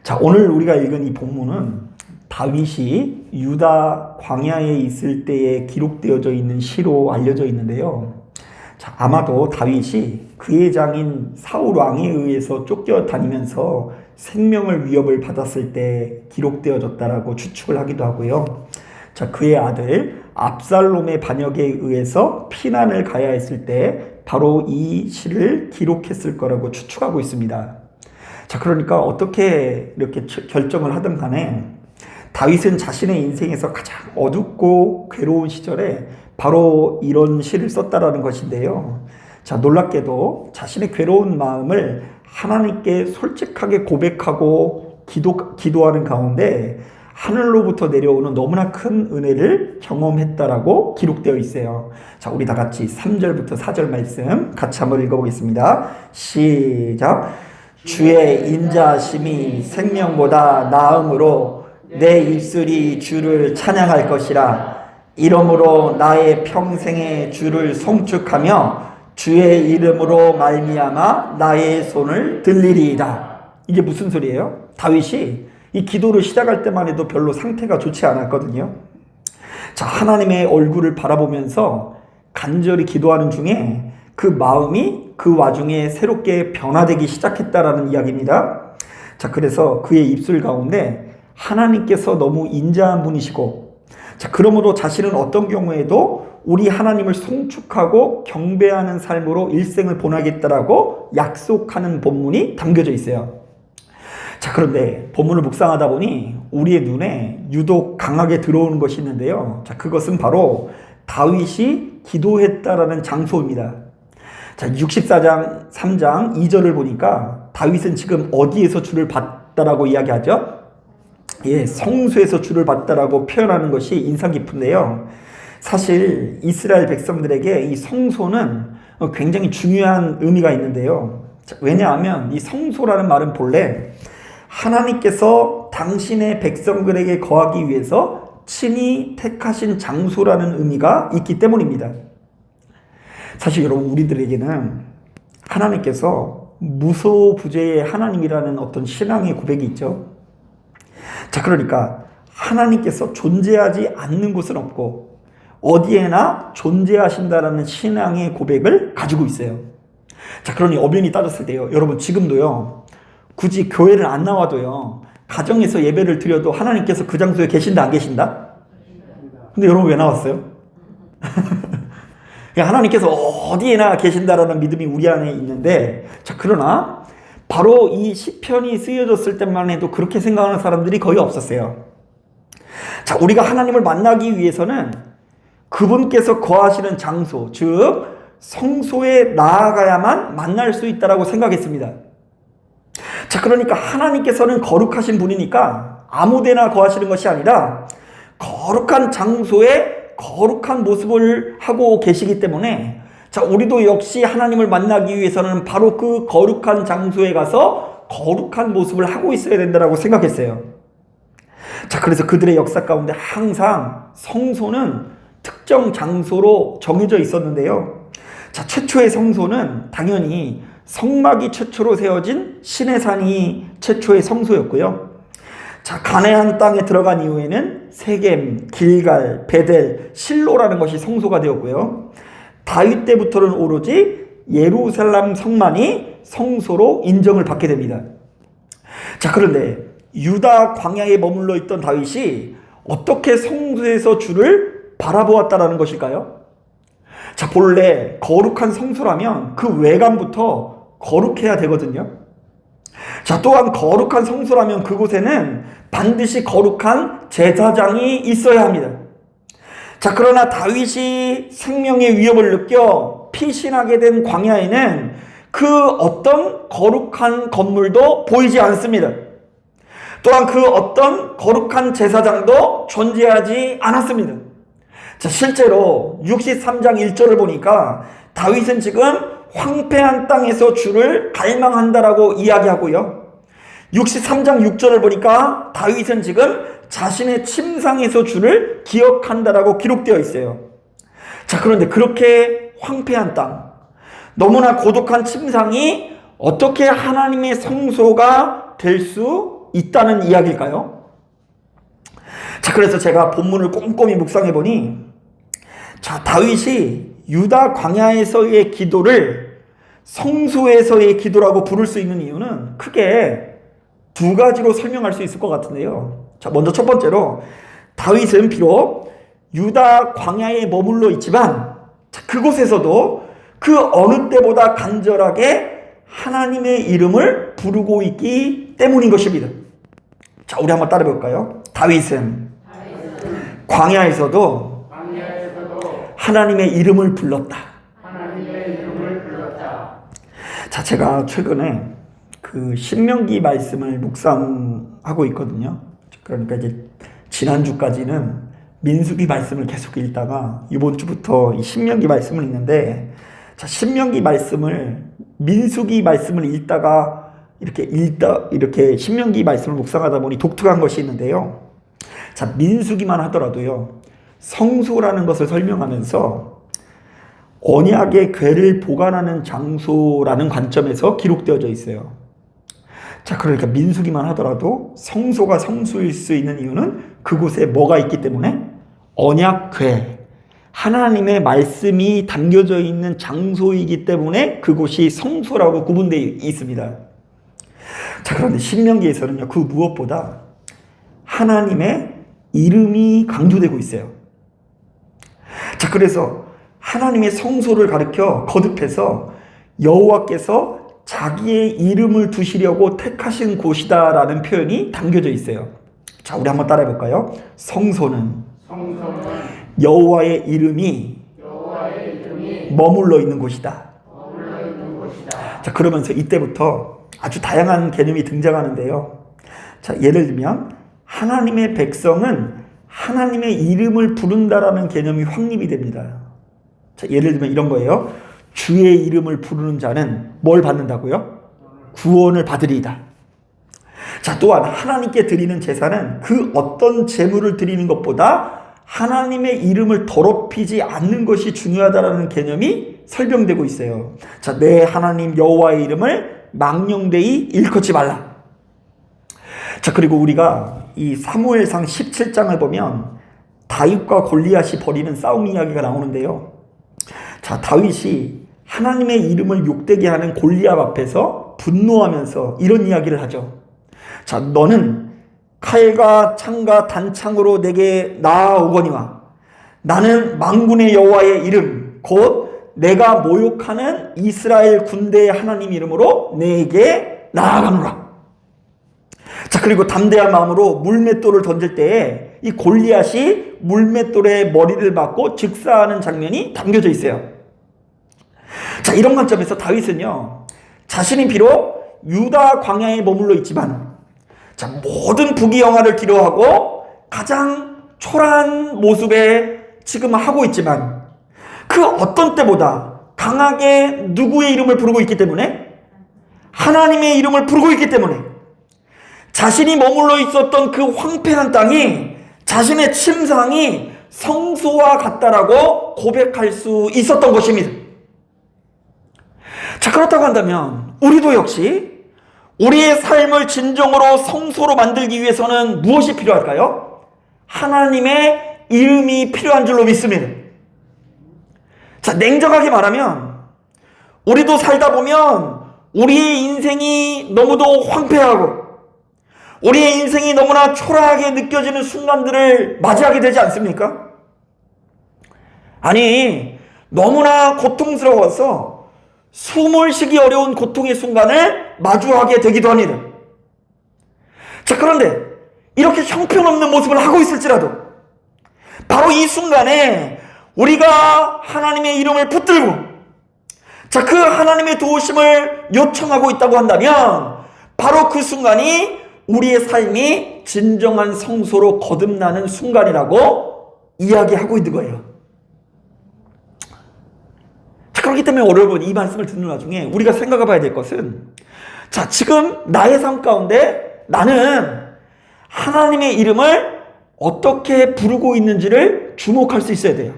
자, 오늘 우리가 읽은 이 본문은 다윗이 유다 광야에 있을 때에 기록되어져 있는 시로 알려져 있는데요. 자, 아마도 다윗이 그의 장인 사울 왕에 의해서 쫓겨다니면서 생명을 위협을 받았을 때 기록되어졌다라고 추측을 하기도 하고요. 자, 그의 아들 압살롬의 반역에 의해서 피난을 가야 했을 때 바로 이 시를 기록했을 거라고 추측하고 있습니다. 자, 그러니까 어떻게 이렇게 결정을 하든 간에 다윗은 자신의 인생에서 가장 어둡고 괴로운 시절에 바로 이런 시를 썼다라는 것인데요. 자, 놀랍게도 자신의 괴로운 마음을 하나님께 솔직하게 고백하고 기도하는 가운데 하늘로부터 내려오는 너무나 큰 은혜를 경험했다라고 기록되어 있어요. 자, 우리 다 같이 3절부터 4절 말씀 같이 한번 읽어보겠습니다. 시작. 주의 인자하심이 생명보다 나음으로 내 입술이 주를 찬양할 것이라. 이러므로 나의 평생에 주를 송축하며 주의 이름으로 말미암아 나의 손을 들리리이다. 이게 무슨 소리예요? 다윗이 이 기도를 시작할 때만 해도 별로 상태가 좋지 않았거든요. 자, 하나님의 얼굴을 바라보면서 간절히 기도하는 중에 그 마음이 그 와중에 새롭게 변화되기 시작했다라는 이야기입니다. 자, 그래서 그의 입술 가운데 하나님께서 너무 인자한 분이시고, 자, 그러므로 자신은 어떤 경우에도 우리 하나님을 송축하고 경배하는 삶으로 일생을 보내겠다라고 약속하는 본문이 담겨져 있어요. 자, 그런데 본문을 묵상하다 보니 우리의 눈에 유독 강하게 들어오는 것이 있는데요. 자, 그것은 바로 다윗이 기도했다라는 장소입니다. 자, 64장 3장 2절을 보니까 다윗은 지금 어디에서 주를 봤다라고 이야기하죠? 예, 성소에서 주를 봤다라고 표현하는 것이 인상 깊은데요. 사실 이스라엘 백성들에게 이 성소는 굉장히 중요한 의미가 있는데요. 자, 왜냐하면 이 성소라는 말은 본래 하나님께서 당신의 백성들에게 거하기 위해서 친히 택하신 장소라는 의미가 있기 때문입니다. 사실 여러분, 우리들에게는 하나님께서 무소부재의 하나님이라는 어떤 신앙의 고백이 있죠. 자, 그러니까 하나님께서 존재하지 않는 곳은 없고 어디에나 존재하신다라는 신앙의 고백을 가지고 있어요. 자, 그러니 엄연히 따졌을 때요, 여러분 지금도요, 굳이 교회를 안 나와도요, 가정에서 예배를 드려도 하나님께서 그 장소에 계신다 안 계신다? 근데 여러분 왜 나왔어요? 하나님께서 어디에나 계신다라는 믿음이 우리 안에 있는데, 자, 그러나 바로 이 시편이 쓰여졌을 때만 해도 그렇게 생각하는 사람들이 거의 없었어요. 자, 우리가 하나님을 만나기 위해서는 그분께서 거하시는 장소, 즉 성소에 나아가야만 만날 수 있다라고 생각했습니다. 자, 그러니까 하나님께서는 거룩하신 분이니까 아무데나 거하시는 것이 아니라 거룩한 장소에 거룩한 모습을 하고 계시기 때문에, 자, 우리도 역시 하나님을 만나기 위해서는 바로 그 거룩한 장소에 가서 거룩한 모습을 하고 있어야 된다고 생각했어요. 자, 그래서 그들의 역사 가운데 항상 성소는 특정 장소로 정해져 있었는데요. 자, 최초의 성소는 당연히 성막이 최초로 세워진 시내산이 최초의 성소였고요. 자, 가나안 땅에 들어간 이후에는 세겜, 길갈, 베델, 실로라는 것이 성소가 되었고요. 다윗 때부터는 오로지 예루살렘 성만이 성소로 인정을 받게 됩니다. 자, 그런데 유다 광야에 머물러 있던 다윗이 어떻게 성소에서 주를 바라보았다라는 것일까요? 자, 본래 거룩한 성소라면 그 외관부터 거룩해야 되거든요. 자, 또한 거룩한 성소라면 그곳에는 반드시 거룩한 제사장이 있어야 합니다. 자, 그러나 다윗이 생명의 위협을 느껴 피신하게 된 광야에는 그 어떤 거룩한 건물도 보이지 않습니다. 또한 그 어떤 거룩한 제사장도 존재하지 않았습니다. 자, 실제로 63장 1절을 보니까 다윗은 지금 황폐한 땅에서 주를 갈망한다라고 이야기하고요. 63장 6절을 보니까 다윗은 지금 자신의 침상에서 주를 기억한다라고 기록되어 있어요. 자, 그런데 그렇게 황폐한 땅, 너무나 고독한 침상이 어떻게 하나님의 성소가 될 수 있다는 이야기일까요? 자, 그래서 제가 본문을 꼼꼼히 묵상해 보니, 자, 다윗이 유다 광야에서의 기도를 성소에서의 기도라고 부를 수 있는 이유는 크게 두 가지로 설명할 수 있을 것 같은데요. 자, 먼저 첫 번째로, 다윗은 비록 유다 광야에 머물러 있지만, 자, 그곳에서도 그 어느 때보다 간절하게 하나님의 이름을 부르고 있기 때문인 것입니다. 자, 우리 한번 따라 볼까요? 다윗은 광야에서도 하나님의 이름을 불렀다. 자, 제가 최근에 그 신명기 말씀을 묵상하고 있거든요. 그러니까 이제 지난주까지는 민수기 말씀을 계속 읽다가 이번 주부터 이 신명기 말씀을 읽는데, 자, 신명기 말씀을 민수기 말씀을 읽다가 이렇게 신명기 말씀을 묵상하다 보니 독특한 것이 있는데요. 자, 민수기만 하더라도요, 성소라는 것을 설명하면서 언약의 궤를 보관하는 장소라는 관점에서 기록되어져 있어요. 자, 그러니까 민수기만 하더라도 성소가 성소일 수 있는 이유는 그곳에 뭐가 있기 때문에? 언약궤, 하나님의 말씀이 담겨져 있는 장소이기 때문에 그곳이 성소라고 구분되어 있습니다. 자, 그런데 신명기에서는요, 그 무엇보다 하나님의 이름이 강조되고 있어요. 자, 그래서 하나님의 성소를 가리켜 거듭해서 여호와께서 자기의 이름을 두시려고 택하신 곳이다라는 표현이 담겨져 있어요. 자, 우리 한번 따라해 볼까요? 성소는 여호와의 이름이 머물러 있는 곳이다. 자, 그러면서 이때부터 아주 다양한 개념이 등장하는데요. 자, 예를 들면 하나님의 백성은 하나님의 이름을 부른다라는 개념이 확립이 됩니다. 자, 예를 들면 이런 거예요. 주의 이름을 부르는 자는 뭘 받는다고요? 구원을 받으리이다. 자, 또한 하나님께 드리는 제사는 그 어떤 제물을 드리는 것보다 하나님의 이름을 더럽히지 않는 것이 중요하다라는 개념이 설명되고 있어요. 자, 내 하나님 여호와의 이름을 망령되이 일컫지 말라. 자, 그리고 우리가 이 사무엘상 17장을 보면 다윗과 골리앗이 벌이는 싸움 이야기가 나오는데요. 자, 다윗이 하나님의 이름을 욕되게 하는 골리앗 앞에서 분노하면서 이런 이야기를 하죠. 자, 너는 칼과 창과 단창으로 내게 나아오거니와 나는 만군의 여호와의 이름 곧 내가 모욕하는 이스라엘 군대의 하나님 이름으로 내게 나아가노라. 자, 그리고 담대한 마음으로 물맷돌을 던질 때에 이 골리앗이 물맷돌의 머리를 맞고 즉사하는 장면이 담겨져 있어요. 자, 이런 관점에서 다윗은요, 자신이 비록 유다 광야에 머물러 있지만, 자, 모든 부귀영화를 기로하고 가장 초라한 모습에 지금 하고 있지만 그 어떤 때보다 강하게 누구의 이름을 부르고 있기 때문에? 하나님의 이름을 부르고 있기 때문에 자신이 머물러 있었던 그 황폐한 땅이 자신의 침상이 성소와 같다라고 고백할 수 있었던 것입니다. 자, 그렇다고 한다면 우리도 역시 우리의 삶을 진정으로 성소로 만들기 위해서는 무엇이 필요할까요? 하나님의 이름이 필요한 줄로 믿습니다. 자, 냉정하게 말하면 우리도 살다 보면 우리의 인생이 너무도 황폐하고 우리의 인생이 너무나 초라하게 느껴지는 순간들을 맞이하게 되지 않습니까? 아니, 너무나 고통스러워서 숨을 쉬기 어려운 고통의 순간을 마주하게 되기도 합니다. 자, 그런데 이렇게 형편없는 모습을 하고 있을지라도 바로 이 순간에 우리가 하나님의 이름을 붙들고 자, 그 하나님의 도우심을 요청하고 있다고 한다면 바로 그 순간이 우리의 삶이 진정한 성소로 거듭나는 순간이라고 이야기하고 있는 거예요. 자, 그렇기 때문에 여러분, 이 말씀을 듣는 와중에 우리가 생각해 봐야 될 것은 자, 지금 나의 삶 가운데 나는 하나님의 이름을 어떻게 부르고 있는지를 주목할 수 있어야 돼요.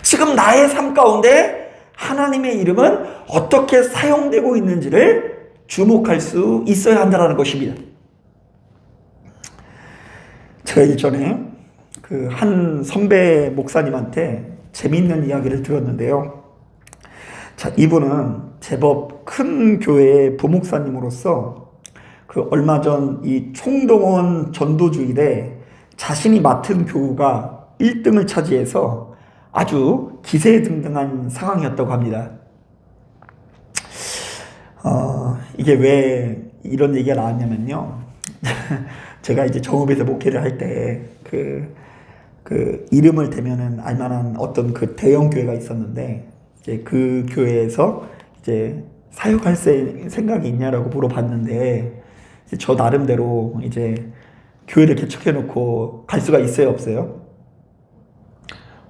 지금 나의 삶 가운데 하나님의 이름은 어떻게 사용되고 있는지를 주목할 수 있어야 한다는 것입니다. 제가 일전에 그 한 선배 목사님한테 재미있는 이야기를 들었는데요. 자, 이분은 제법 큰 교회의 부목사님으로서 그 얼마 전 이 총동원 전도주일에 자신이 맡은 교우가 1등을 차지해서 아주 기세등등한 상황이었다고 합니다. 이게 왜 이런 얘기가 나왔냐면요. 제가 이제 정읍에서 목회를 할 때 그 이름을 대면은 알만한 어떤 그 대형 교회가 있었는데, 이제 그 교회에서 이제 사역할 생각이 있냐라고 물어봤는데, 이제 저 나름대로 이제 교회를 개척해 놓고 갈 수가 있어요, 없어요?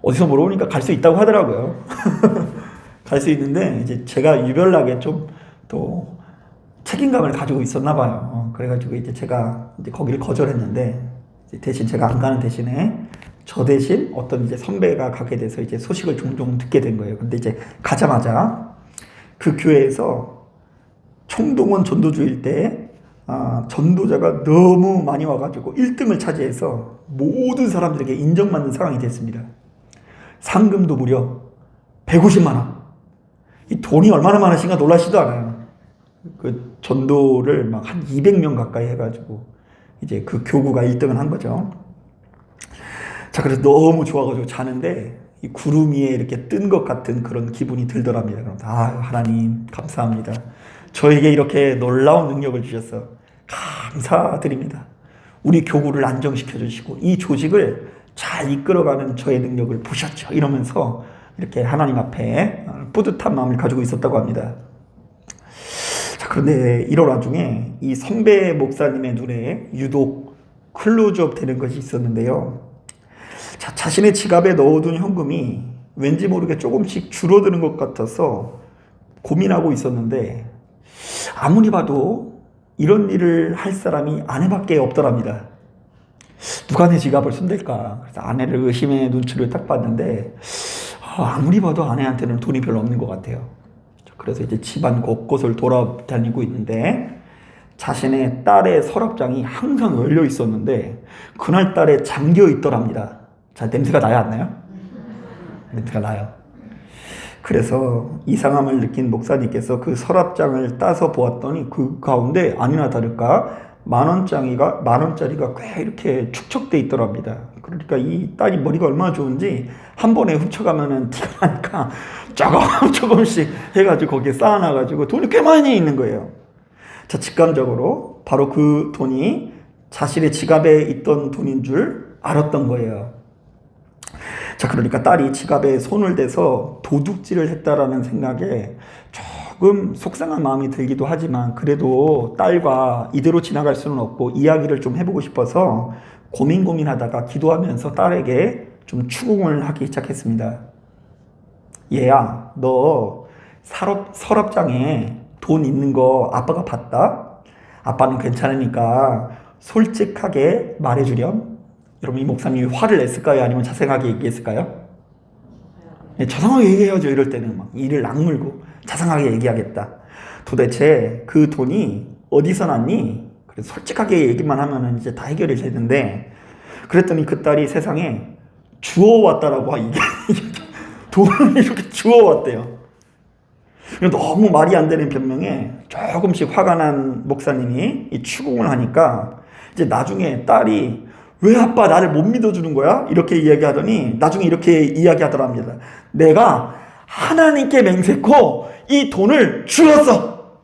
어디서 물어보니까 갈 수 있다고 하더라고요. 갈 수 있는데, 이제 제가 유별나게 좀 또 책임감을 가지고 있었나 봐요. 그래가지고 이제 제가 이제 거기를 거절했는데, 이제 대신 제가 안 가는 대신에 저 대신 어떤 이제 선배가 가게 돼서 이제 소식을 종종 듣게 된 거예요. 근데 이제 가자마자 그 교회에서 총동원 전도주일 때 전도자가 너무 많이 와가지고 1등을 차지해서 모든 사람들에게 인정받는 상황이 됐습니다. 상금도 무려 150만 원. 이 돈이 얼마나 많으신가 놀라시도 않아요. 그 전도를 막 한 200명 가까이 해가지고 이제 그 교구가 1등을 한 거죠. 자, 그래서 너무 좋아가지고 자는데 이 구름 위에 이렇게 뜬 것 같은 그런 기분이 들더랍니다. 그럼 하나님 감사합니다. 저에게 이렇게 놀라운 능력을 주셔서 감사드립니다. 우리 교구를 안정시켜 주시고 이 조직을 잘 이끌어가는 저의 능력을 보셨죠. 이러면서 이렇게 하나님 앞에 뿌듯한 마음을 가지고 있었다고 합니다. 자, 그런데 이런 와중에 이 선배 목사님의 눈에 유독 클로즈업 되는 것이 있었는데요. 자, 자신의 지갑에 넣어둔 현금이 왠지 모르게 조금씩 줄어드는 것 같아서 고민하고 있었는데, 아무리 봐도 이런 일을 할 사람이 아내밖에 없더랍니다. 누가 내 지갑을 손댈까? 그래서 아내를 의심의 눈초리를 딱 봤는데, 아무리 봐도 아내한테는 돈이 별로 없는 것 같아요. 그래서 이제 집안 곳곳을 돌아다니고 있는데, 자신의 딸의 서랍장이 항상 열려 있었는데 그날따라 잠겨 있더랍니다. 자, 냄새가 나요, 안 나요? 냄새가 나요. 그래서 이상함을 느낀 목사님께서 그 서랍장을 따서 보았더니 그 가운데 아니나 다를까 만원짜리가 꽤 이렇게 축적돼 있더랍니다. 그러니까 이 딸이 머리가 얼마나 좋은지 한 번에 훔쳐가면은 티가 나니까 조금씩 해가지고 거기에 쌓아놔가지고 돈이 꽤 많이 있는 거예요. 자, 직감적으로 바로 그 돈이 자신의 지갑에 있던 돈인 줄 알았던 거예요. 자, 그러니까 딸이 지갑에 손을 대서 도둑질을 했다라는 생각에 조금 속상한 마음이 들기도 하지만, 그래도 딸과 이대로 지나갈 수는 없고 이야기를 좀 해보고 싶어서 고민하다가 기도하면서 딸에게 좀 추궁을 하기 시작했습니다. 얘야, 너 서랍장에 돈 있는 거 아빠가 봤다? 아빠는 괜찮으니까 솔직하게 말해주렴. 여러분, 이 목사님이 화를 냈을까요? 아니면 자상하게 얘기했을까요? 네, 자상하게 얘기해야죠. 이럴 때는 막 이를 악물고 자상하게 얘기하겠다. 도대체 그 돈이 어디서 났니? 그래서 솔직하게 얘기만 하면은 이제 다 해결이 되는데, 그랬더니 그 딸이 세상에 주워왔다라고 이게 돈을 이렇게 주워왔대요. 너무 말이 안 되는 변명에 조금씩 화가 난 목사님이 이 추궁을 하니까, 이제 나중에 딸이 왜 아빠 나를 못 믿어주는 거야? 이렇게 이야기하더니 나중에 이렇게 이야기하더랍니다. 내가 하나님께 맹세코 이 돈을 주었어.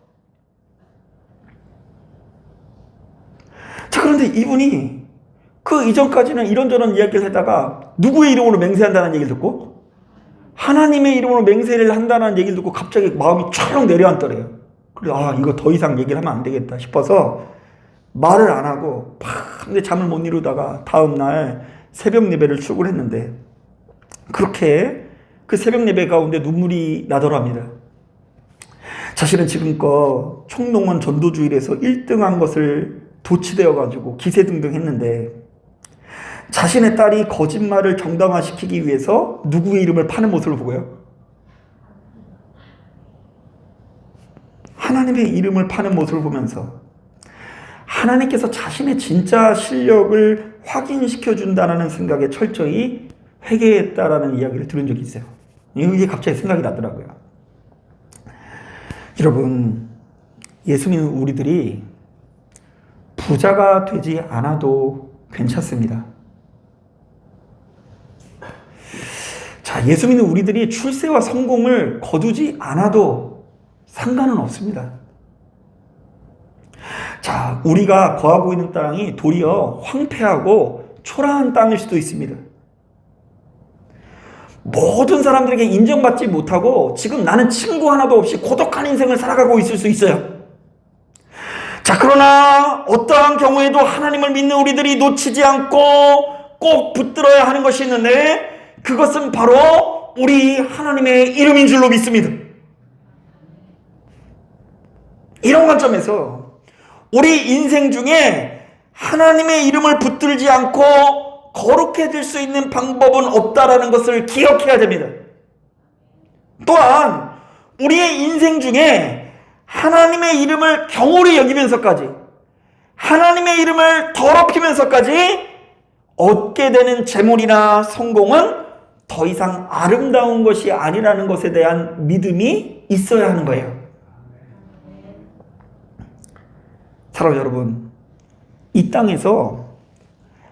자, 그런데 이분이 그 이전까지는 이런저런 이야기를 하다가 누구의 이름으로 맹세한다는 얘기를 듣고 하나님의 이름으로 맹세를 한다는 얘기를 듣고 갑자기 마음이 철렁 내려앉더래요. 그래서 이거 더 이상 얘기를 하면 안 되겠다 싶어서 말을 안 하고 밤새 잠을 못 이루다가 다음날 새벽 예배를 출근했는데, 그렇게 그 새벽 예배 가운데 눈물이 나더랍니다. 자신은 지금껏 총동원 전도주일에서 1등한 것을 도취되어가지고 기세등등했는데, 자신의 딸이 거짓말을 정당화시키기 위해서 누구의 이름을 파는 모습을 보고요. 하나님의 이름을 파는 모습을 보면서 하나님께서 자신의 진짜 실력을 확인시켜 준다는 생각에 철저히 회개했다라는 이야기를 들은 적이 있어요. 이게 갑자기 생각이 나더라고요. 여러분, 예수 믿는 우리들이 부자가 되지 않아도 괜찮습니다. 자, 예수 믿는 우리들이 출세와 성공을 거두지 않아도 상관은 없습니다. 자, 우리가 거하고 있는 땅이 도리어 황폐하고 초라한 땅일 수도 있습니다. 모든 사람들에게 인정받지 못하고 지금 나는 친구 하나도 없이 고독한 인생을 살아가고 있을 수 있어요. 자, 그러나 어떠한 경우에도 하나님을 믿는 우리들이 놓치지 않고 꼭 붙들어야 하는 것이 있는데, 그것은 바로 우리 하나님의 이름인 줄로 믿습니다. 이런 관점에서 우리 인생 중에 하나님의 이름을 붙들지 않고 거룩해질 수 있는 방법은 없다라는 것을 기억해야 됩니다. 또한 우리의 인생 중에 하나님의 이름을 경홀히 여기면서까지, 하나님의 이름을 더럽히면서까지 얻게 되는 재물이나 성공은 더 이상 아름다운 것이 아니라는 것에 대한 믿음이 있어야 하는 거예요. 사랑하는 여러분, 이 땅에서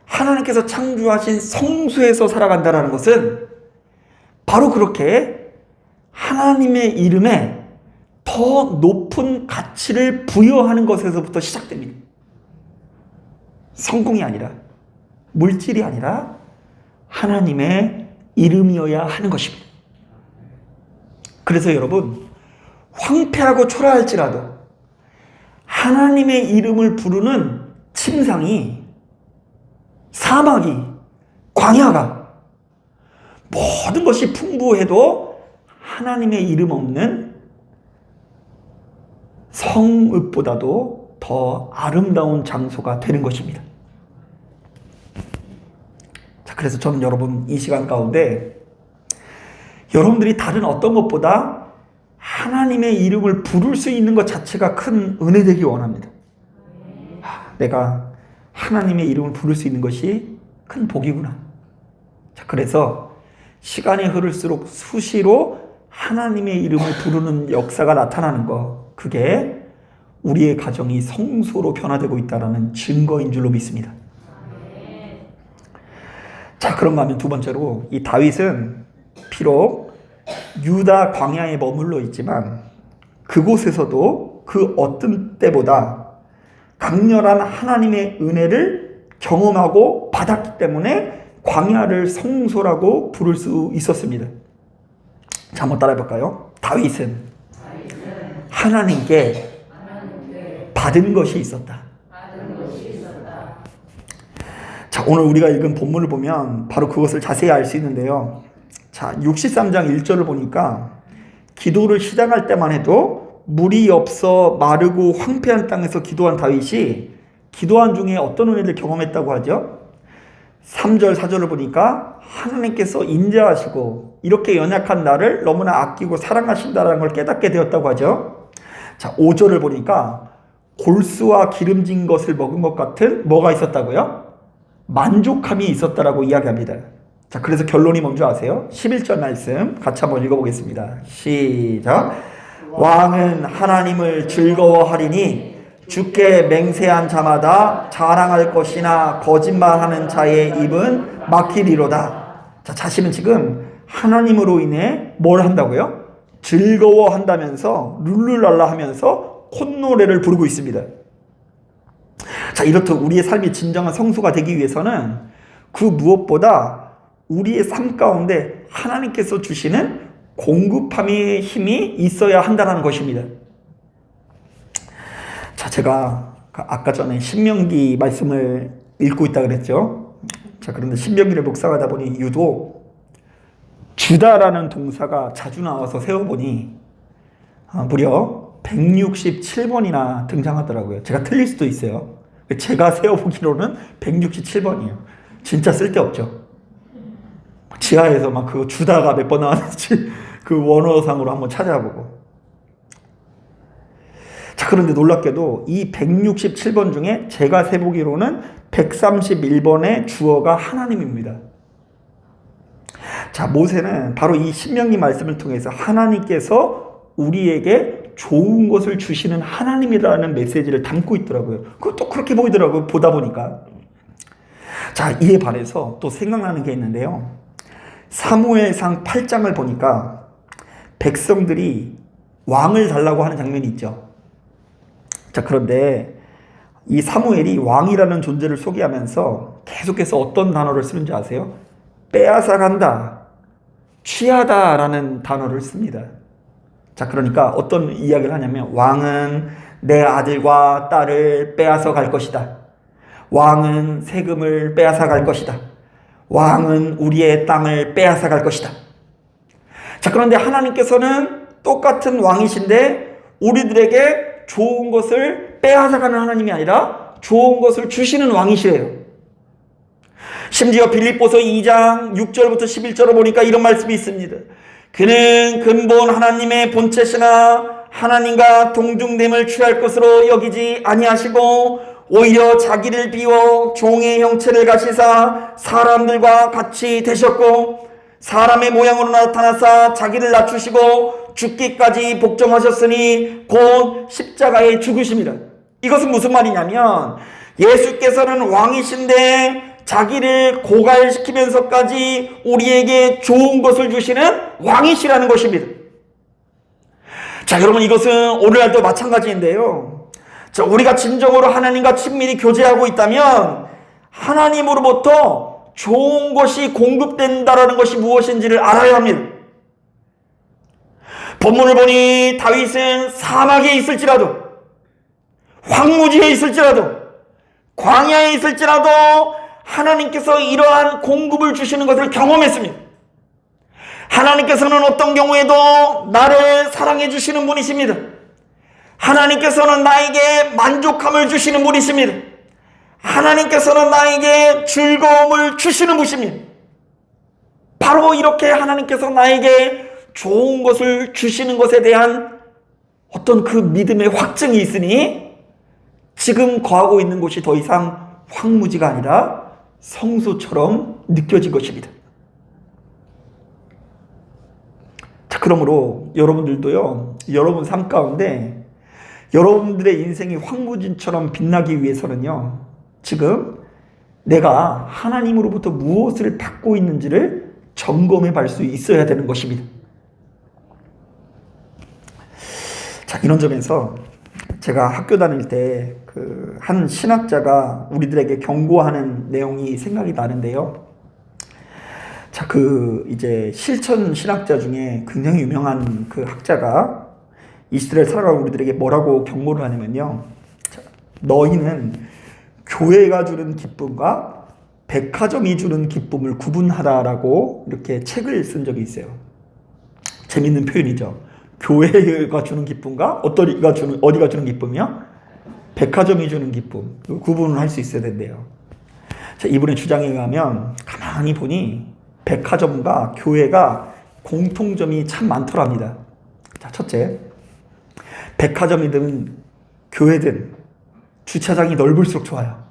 하나님께서 창조하신 성소에서 살아간다는 것은 바로 그렇게 하나님의 이름에 더 높은 가치를 부여하는 것에서부터 시작됩니다. 성공이 아니라, 물질이 아니라 하나님의 이름이어야 하는 것입니다. 그래서 여러분, 황폐하고 초라할지라도 하나님의 이름을 부르는 침상이, 사막이, 광야가, 모든 것이 풍부해도 하나님의 이름 없는 성읍보다도 더 아름다운 장소가 되는 것입니다. 자, 그래서 저는 여러분, 이 시간 가운데 여러분들이 다른 어떤 것보다 하나님의 이름을 부를 수 있는 것 자체가 큰 은혜 되기 원합니다. 내가 하나님의 이름을 부를 수 있는 것이 큰 복이구나. 자, 그래서 시간이 흐를수록 수시로 하나님의 이름을 부르는 역사가 나타나는 것, 그게 우리의 가정이 성소로 변화되고 있다는 증거인 줄로 믿습니다. 자, 그런가 하면 두 번째로, 이 다윗은 비록 유다 광야에 머물러 있지만 그곳에서도 그 어떤 때보다 강렬한 하나님의 은혜를 경험하고 받았기 때문에 광야를 성소라고 부를 수 있었습니다. 자, 한번 따라해 볼까요? 다윗은 하나님께 받은 것이 있었다. 자, 오늘 우리가 읽은 본문을 보면 바로 그것을 자세히 알 수 있는데요. 자, 63장 1절을 보니까 기도를 시작할 때만 해도 물이 없어 마르고 황폐한 땅에서 기도한 다윗이 기도한 중에 어떤 은혜를 경험했다고 하죠? 3절 4절을 보니까 하나님께서 인자하시고 이렇게 연약한 나를 너무나 아끼고 사랑하신다는 걸 깨닫게 되었다고 하죠. 자, 5절을 보니까 골수와 기름진 것을 먹은 것 같은 뭐가 있었다고요? 만족함이 있었다라고 이야기합니다. 자, 그래서 결론이 뭔지 아세요? 11절 말씀 같이 한번 읽어보겠습니다. 시작. 왕은 하나님을 즐거워하리니 주께 맹세한 자마다 자랑할 것이나 거짓말하는 자의 입은 막히리로다. 자, 자신은 지금 하나님으로 인해 뭘 한다고요? 즐거워한다면서 룰루랄라 하면서 콧노래를 부르고 있습니다. 자, 이렇듯 우리의 삶이 진정한 성수가 되기 위해서는 그 무엇보다 우리의 삶 가운데 하나님께서 주시는 공급함의 힘이 있어야 한다는 것입니다. 자, 제가 아까 전에 신명기 말씀을 읽고 있다 그랬죠. 자, 그런데 신명기를 묵상하다 보니 유독 주다라는 동사가 자주 나와서 세어보니 무려 167번이나 등장하더라고요. 제가 틀릴 수도 있어요. 제가 세어보기로는 167번이에요. 진짜 쓸데없죠. 지하에서 막 그거 주다가 몇 번 나왔는지 그 원어상으로 한번 찾아보고. 자, 그런데 놀랍게도 이 167번 중에 제가 세보기로는 131번의 주어가 하나님입니다. 자, 모세는 바로 이 신명기 말씀을 통해서 하나님께서 우리에게 좋은 것을 주시는 하나님이라는 메시지를 담고 있더라고요. 그것도 그렇게 보이더라고요. 보다 보니까. 자, 이에 반해서 또 생각나는 게 있는데요. 사무엘상 8장을 보니까 백성들이 왕을 달라고 하는 장면이 있죠. 자, 그런데 이 사무엘이 왕이라는 존재를 소개하면서 계속해서 어떤 단어를 쓰는지 아세요? 빼앗아간다, 취하다 라는 단어를 씁니다. 자, 그러니까 어떤 이야기를 하냐면 왕은 내 아들과 딸을 빼앗아 갈 것이다. 왕은 세금을 빼앗아 갈 것이다. 왕은 우리의 땅을 빼앗아 갈 것이다. 자, 그런데 하나님께서는 똑같은 왕이신데 우리들에게 좋은 것을 빼앗아가는 하나님이 아니라 좋은 것을 주시는 왕이시래요. 심지어 빌립보서 2장 6절부터 11절을 보니까 이런 말씀이 있습니다. 그는 근본 하나님의 본체시나 하나님과 동등됨을 취할 것으로 여기지 아니하시고 오히려 자기를 비워 종의 형체를 가시사 사람들과 같이 되셨고 사람의 모양으로 나타나사 자기를 낮추시고 죽기까지 복종하셨으니 곧 십자가에 죽으심이라. 이것은 무슨 말이냐면 예수께서는 왕이신데 자기를 고갈시키면서까지 우리에게 좋은 것을 주시는 왕이시라는 것입니다. 자, 여러분, 이것은 오늘날도 마찬가지인데요. 자, 우리가 진정으로 하나님과 친밀히 교제하고 있다면 하나님으로부터 좋은 것이 공급된다라는 것이 무엇인지를 알아야 합니다. 본문을 보니 다윗은 사막에 있을지라도, 황무지에 있을지라도, 광야에 있을지라도 하나님께서 이러한 공급을 주시는 것을 경험했습니다. 하나님께서는 어떤 경우에도 나를 사랑해 주시는 분이십니다. 하나님께서는 나에게 만족함을 주시는 분이십니다. 하나님께서는 나에게 즐거움을 주시는 분이십니다. 바로 이렇게 하나님께서 나에게 좋은 것을 주시는 것에 대한 어떤 그 믿음의 확증이 있으니 지금 거하고 있는 곳이 더 이상 황무지가 아니라 성소처럼 느껴질 것입니다. 자, 그러므로 여러분들도요, 여러분 삶 가운데 여러분들의 인생이 황무지처럼 빛나기 위해서는요, 지금 내가 하나님으로부터 무엇을 받고 있는지를 점검해 볼 수 있어야 되는 것입니다. 자, 이런 점에서 제가 학교 다닐 때 한 신학자가 우리들에게 경고하는 내용이 생각이 나는데요. 자, 이제 실천 신학자 중에 굉장히 유명한 그 학자가 이 시대를 살아가는 우리들에게 뭐라고 경고를 하냐면요. 자, 너희는 교회가 주는 기쁨과 백화점이 주는 기쁨을 구분하라라고 이렇게 책을 쓴 적이 있어요. 재밌는 표현이죠. 교회가 주는 기쁨과 어디가 주는 기쁨이요? 백화점이 주는 기쁨. 구분을 할 수 있어야 된대요. 자, 이분의 주장에 의하면 가만히 보니 백화점과 교회가 공통점이 참 많더랍니다. 자, 첫째, 백화점이든 교회든 주차장이 넓을수록 좋아요.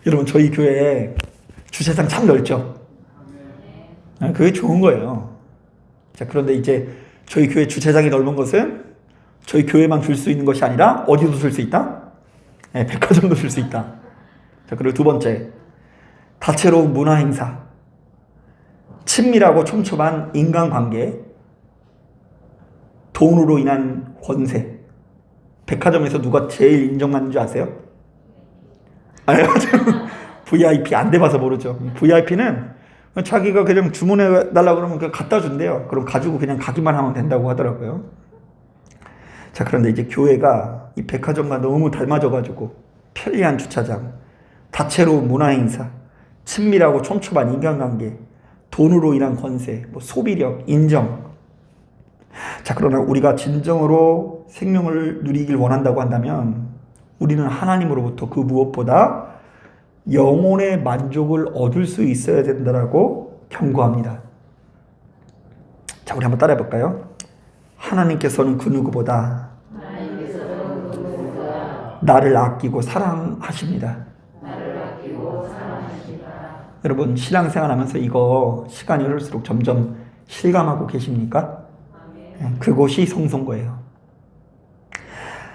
여러분, 저희 교회에 주차장 참 넓죠? 그게 좋은 거예요. 자, 그런데 이제 저희 교회 주차장이 넓은 것은 저희 교회만 줄 수 있는 것이 아니라 어디도 쓸 수 있다? 네, 백화점도 쓸 수 있다. 자, 그리고 두 번째, 다채로운 문화 행사, 친밀하고 촘촘한 인간관계, 돈으로 인한 권세. 백화점에서 누가 제일 인정받는 줄 아세요? 아니요. VIP 안 돼봐서 모르죠. VIP는 자기가 그냥 주문해 달라고 그러면 그냥 갖다 준대요. 그럼 가지고 그냥 가기만 하면 된다고 하더라고요. 자, 그런데 이제 교회가 이 백화점과 너무 닮아져가지고 편리한 주차장, 다채로운 문화행사, 친밀하고 촘촘한 인간관계, 돈으로 인한 권세, 소비력, 인정. 자, 그러나 우리가 진정으로 생명을 누리길 원한다고 한다면 우리는 하나님으로부터 그 무엇보다 영혼의 만족을 얻을 수 있어야 된다라고 경고합니다. 자, 우리 한번 따라해 볼까요? 하나님께서는 그 누구보다 나를 아끼고 사랑하십니다. 여러분 신앙생활하면서 이거 시간이 흐를수록 점점 실감하고 계십니까? 그곳이 성소인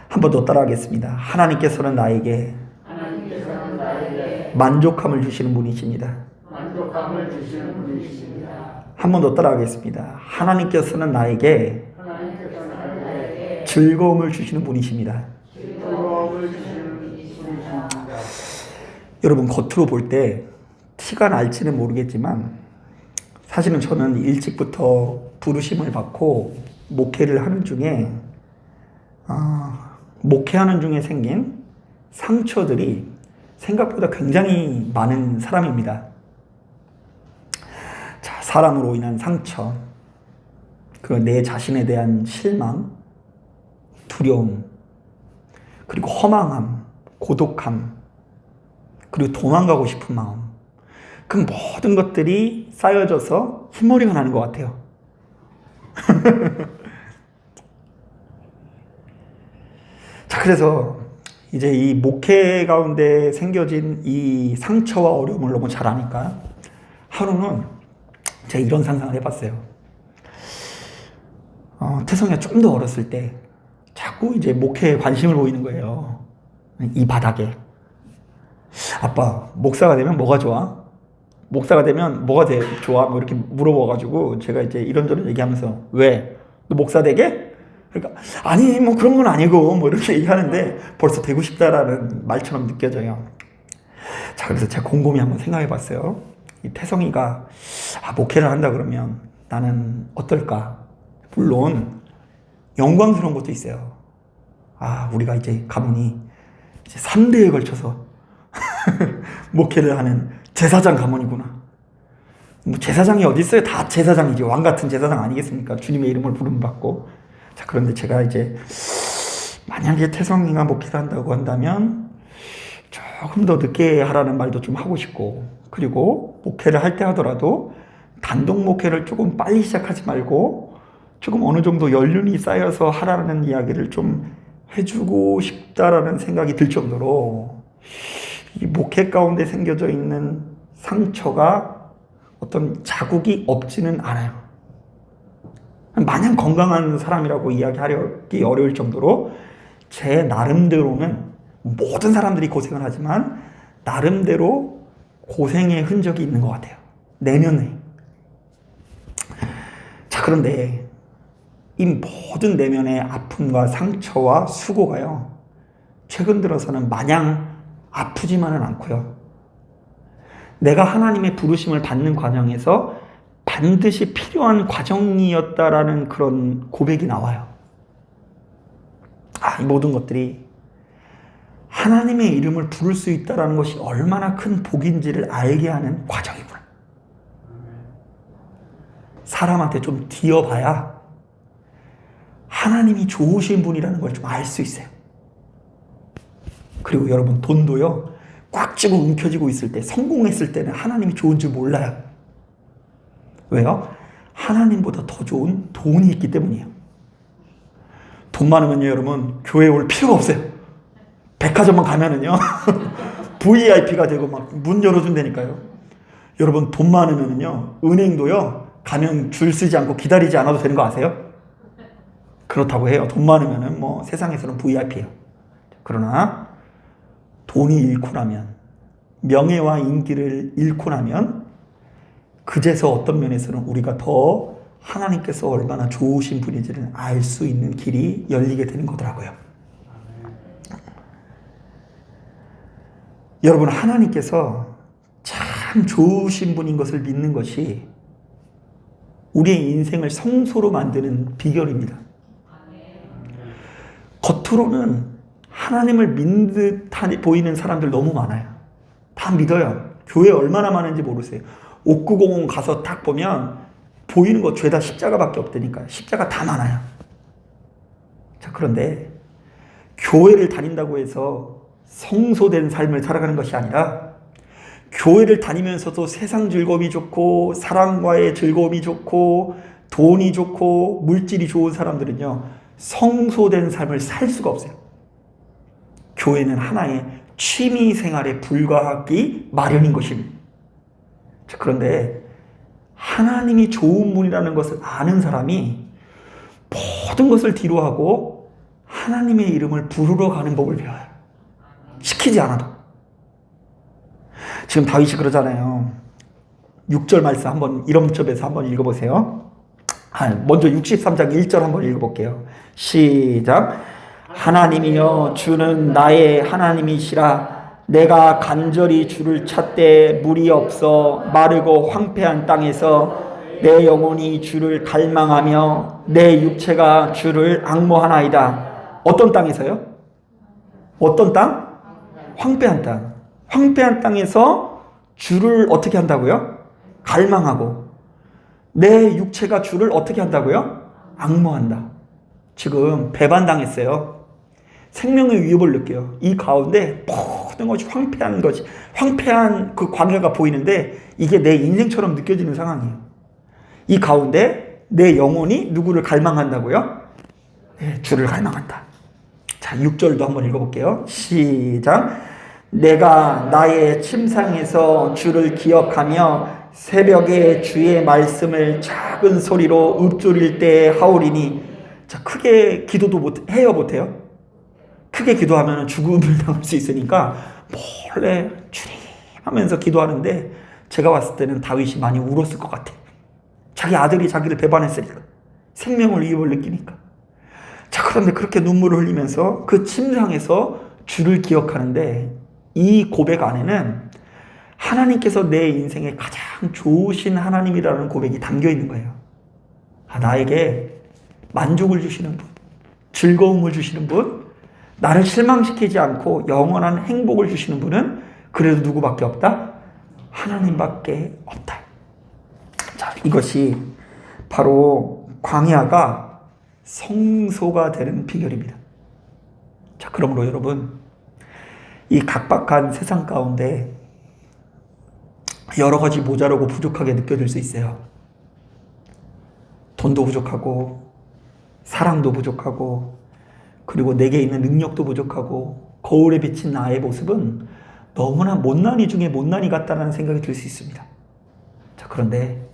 한 번 더 따라하겠습니다. 하나님께서는 나에게 만족함을 주시는 분이십니다. 한 번 더 따라하겠습니다. 하나님께서는 나에게 즐거움을 주시는 분이십니다. 여러분 겉으로 볼 때 티가 날지는 모르겠지만 사실은 저는 일찍부터 부르심을 받고 목회를 하는 중에 목회하는 중에 생긴 상처들이 생각보다 굉장히 많은 사람입니다. 자, 사람으로 인한 상처, 그리고 내 자신에 대한 실망, 두려움, 그리고 허망함, 고독함, 그리고 도망가고 싶은 마음, 그 모든 것들이 쌓여져서 흰머리가 나는 것 같아요. 자, 그래서 이제 이 목회 가운데 생겨진 이 상처와 어려움을 너무 잘 아니까 하루는 제가 이런 상상을 해봤어요. 태성이가 좀 더 어렸을 때 자꾸 이제 목회에 관심을 보이는 거예요. 이 바닥에. 아빠, 목사가 되면 뭐가 좋아? 목사가 되면 뭐가 좋아? 뭐 이렇게 물어봐가지고 제가 이제 이런저런 얘기하면서 왜? 너 목사 되게? 그러니까 아니 뭐 그런 건 아니고 뭐 이렇게 얘기하는데 벌써 되고 싶다라는 말처럼 느껴져요. 자, 그래서 제가 곰곰이 한번 생각해 봤어요. 이 태성이가 목회를 한다 그러면 나는 어떨까? 물론 영광스러운 것도 있어요. 우리가 이제 가문이 이제 3대에 걸쳐서 목회를 하는 제사장 가문이구나. 뭐 제사장이 어디 있어요? 다 제사장이지. 왕 같은 제사장 아니겠습니까? 주님의 이름을 부름 받고. 자, 그런데 제가 이제 만약에 태성이가 목회를 한다고 한다면 조금 더 늦게 하라는 말도 좀 하고 싶고, 그리고 목회를 할 때 하더라도 단독 목회를 조금 빨리 시작하지 말고 조금 어느 정도 연륜이 쌓여서 하라는 이야기를 좀 해주고 싶다라는 생각이 들 정도로 이 목회 가운데 생겨져 있는 상처가 어떤 자국이 없지는 않아요. 마냥 건강한 사람이라고 이야기하기 어려울 정도로 제 나름대로는 모든 사람들이 고생을 하지만 나름대로 고생의 흔적이 있는 것 같아요. 내면에. 자, 그런데 이 모든 내면의 아픔과 상처와 수고가요, 최근 들어서는 마냥 아프지만은 않고요, 내가 하나님의 부르심을 받는 과정에서 반드시 필요한 과정이었다라는 그런 고백이 나와요. 이 모든 것들이 하나님의 이름을 부를 수 있다는 것이 얼마나 큰 복인지를 알게 하는 과정이구나. 사람한테 좀 뒤어봐야 하나님이 좋으신 분이라는 걸 좀 알 수 있어요. 그리고 여러분, 돈도요, 꽉 쥐고 움켜쥐고 있을 때, 성공했을 때는 하나님이 좋은 줄 몰라요. 왜요? 하나님보다 더 좋은 돈이 있기 때문이에요. 돈 많으면요, 여러분, 교회에 올 필요가 없어요. 백화점만 가면은요, VIP가 되고 막 문 열어준다니까요. 여러분, 돈 많으면은요, 은행도요, 가면 줄 쓰지 않고 기다리지 않아도 되는 거 아세요? 그렇다고 해요. 돈 많으면은 뭐 세상에서는 VIP예요. 그러나 돈이 잃고 나면, 명예와 인기를 잃고 나면 그제서 어떤 면에서는 우리가 더 하나님께서 얼마나 좋으신 분인지를 알 수 있는 길이 열리게 되는 거더라고요. 여러분, 하나님께서 참 좋으신 분인 것을 믿는 것이 우리의 인생을 성소로 만드는 비결입니다. 겉으로는 하나님을 믿는 듯 보이는 사람들 너무 많아요. 다 믿어요. 교회 얼마나 많은지 모르세요. 옥구공원 가서 딱 보면 보이는 거 죄다 십자가밖에 없다니까. 십자가 다 많아요. 자, 그런데 교회를 다닌다고 해서 성소된 삶을 살아가는 것이 아니라, 교회를 다니면서도 세상 즐거움이 좋고 사람과의 즐거움이 좋고 돈이 좋고 물질이 좋은 사람들은요, 성소된 삶을 살 수가 없어요. 교회는 하나의 취미 생활에 불과하기 마련인 것입니다. 그런데 하나님이 좋은 분이라는 것을 아는 사람이 모든 것을 뒤로하고 하나님의 이름을 부르러 가는 법을 배워요. 시키지 않아도. 지금 다윗이 그러잖아요. 6절 말씀 한번 이름접에서 한번 읽어보세요. 먼저 63장 1절 한번 읽어볼게요. 시작. 하나님이여 주는 나의 하나님이시라. 내가 간절히 주를 찾되 물이 없어 마르고 황폐한 땅에서 내 영혼이 주를 갈망하며 내 육체가 주를 앙모하나이다. 어떤 땅에서요? 어떤 땅? 황폐한 땅. 황폐한 땅에서 주를 어떻게 한다고요? 갈망하고 내 육체가 주를 어떻게 한다고요? 앙모한다. 지금 배반당했어요. 생명의 위협을 느껴요. 이 가운데 모든 것이 황폐한 그 광야가 보이는데 이게 내 인생처럼 느껴지는 상황이에요. 이 가운데 내 영혼이 누구를 갈망한다고요? 네, 주를 갈망한다. 자, 6절도 한번 읽어볼게요. 시작. 내가 나의 침상에서 주를 기억하며 새벽에 주의 말씀을 작은 소리로 읊조릴 때 하오리니. 자, 크게 기도도 못해요? 크게 기도하면 죽음을 당할 수 있으니까 몰래 주님 하면서 기도하는데 제가 봤을 때는 다윗이 많이 울었을 것 같아. 자기 아들이 자기를 배반했으니까. 생명을 위협을 느끼니까. 자, 그런데 그렇게 눈물을 흘리면서 그 침상에서 주를 기억하는데 이 고백 안에는 하나님께서 내 인생에 가장 좋으신 하나님이라는 고백이 담겨 있는 거예요. 나에게 만족을 주시는 분, 즐거움을 주시는 분, 나를 실망시키지 않고 영원한 행복을 주시는 분은 그래도 누구밖에 없다? 하나님밖에 없다. 자, 이것이 바로 광야가 성소가 되는 비결입니다. 자, 그러므로 여러분, 이 각박한 세상 가운데 여러 가지 모자라고 부족하게 느껴질 수 있어요. 돈도 부족하고 사랑도 부족하고 그리고 내게 있는 능력도 부족하고 거울에 비친 나의 모습은 너무나 못난이 중에 못난이 같다는 생각이 들 수 있습니다. 자, 그런데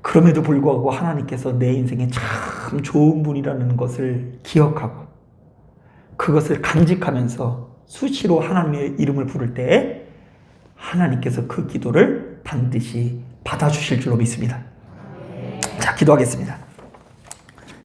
그럼에도 불구하고 하나님께서 내 인생에 참 좋은 분이라는 것을 기억하고 그것을 간직하면서 수시로 하나님의 이름을 부를 때 하나님께서 그 기도를 반드시 받아주실 줄로 믿습니다. 자, 기도하겠습니다.